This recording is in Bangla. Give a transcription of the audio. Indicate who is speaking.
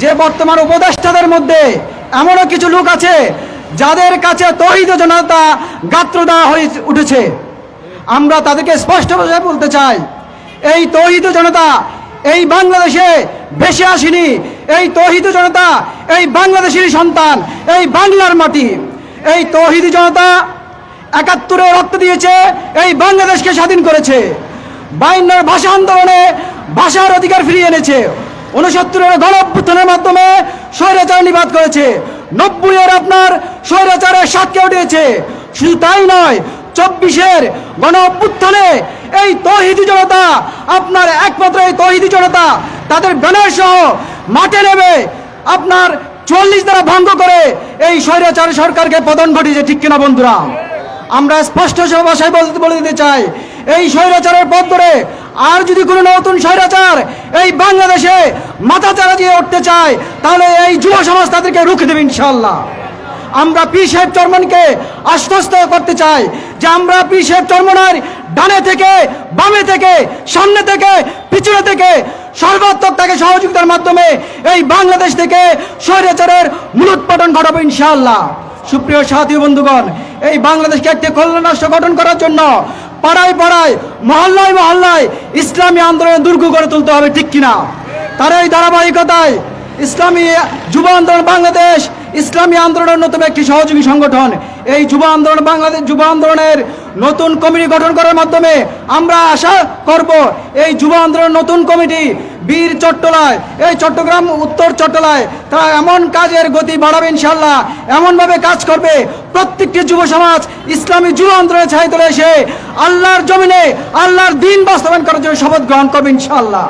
Speaker 1: যে বর্তমান উপদেষ্টাদের মধ্যে এমনও কিছু লোক আছে যাদের কাছে তৌহিদ জনতা গাত্র দেওয়া হয়ে উঠেছে। আমরা তাদেরকে স্পষ্ট ভাষায় বলতে চাই, এই তৌহিদ জনতা এই বাংলাদেশে ভেসে আসেনি। এই তৌহিদ জনতা এই বাংলাদেশেরই সন্তান, এই বাংলার মাটি। এই তৌহিদ জনতা ৭১-এ রক্ত দিয়েছে, এই বাংলাদেশকে স্বাধীন করেছে। ৫২-এর ভাষা আন্দোলনে ভাষার অধিকার ফিরিয়ে এনেছে। ৬৯-এর গণ-অভ্যুত্থানের মাধ্যমে স্বৈরাচার নিপাত করেছে। ৯০-এর আপনার স্বৈরাচারের সাথে উঠেছে। শুধু তাই নয়, ২৪-এর গণ-অভ্যুত্থানে এই তৌহিদি জনতা, আপনার একমাত্র এই তৌহিদি জনতা তাদের ব্যানার সহ মাঠে নেমে আপনার ৪০ ধারা ভঙ্গ করে এই স্বৈরাচার সরকারকে পতন ঘটিয়েছে। ঠিক কিনা বন্ধুরা? আমরা স্পষ্ট ভাষায় বলে দিতে চাই, এই স্বৈরাচারের পথ ধরে আর যদি কোনো নতুন স্বৈরাচার এই বাংলাদেশে মাথা চারা দিয়ে উঠতে চায়, তাহলে এই যুব সমাজ তাদেরকে রুখে দেবে ইনশাআল্লাহ। আমরা পীর সাহেব চরমনাইকে আশ্বস্ত করতে চাই যে আমরা পীর সাহেব চরমনাইর ডানে থেকে, বামে থেকে, সামনে থেকে, পিছনে থেকে সর্বাত্মক তাকে সহযোগিতার মাধ্যমে এই বাংলাদেশ থেকে স্বৈরাচারের মূলোৎপাটন ঘটাবো ইনশাআল্লাহ। সুপ্রিয় সাথী বন্ধুগণ, এই বাংলাদেশকে একটি কল্যাণ রাষ্ট্র গঠন করার জন্য পাড়ায় পাড়ায়, মহল্লায় মহল্লায় ইসলামী আন্দোলনের দুর্গ গড়ে তুলতে হবে। ঠিক কিনা? তার এই ধারাবাহিকতায় ইসলামী যুব আন্দোলন বাংলাদেশ ইসলামী আন্দোলনের অন্যতম একটি সহযোগী সংগঠন। এই যুব আন্দোলন বাংলাদেশ যুব আন্দোলনের নতুন কমিটি গঠন করার মাধ্যমে আমরা আশা করব এই যুব আন্দোলনের নতুন কমিটি বীর চট্টলায়, এই চট্টগ্রাম উত্তর চট্টলায় তারা এমন কাজের গতি বাড়াবে ইনশাআল্লাহ, এমনভাবে কাজ করবে প্রত্যেকটি যুব সমাজ ইসলামী যুব আন্দোলনের ছায়া তলে এসে আল্লাহর জমিনে আল্লাহর দ্বীন বাস্তবায়ন করার জন্য শপথ গ্রহণ করবে ইনশাআল্লাহ।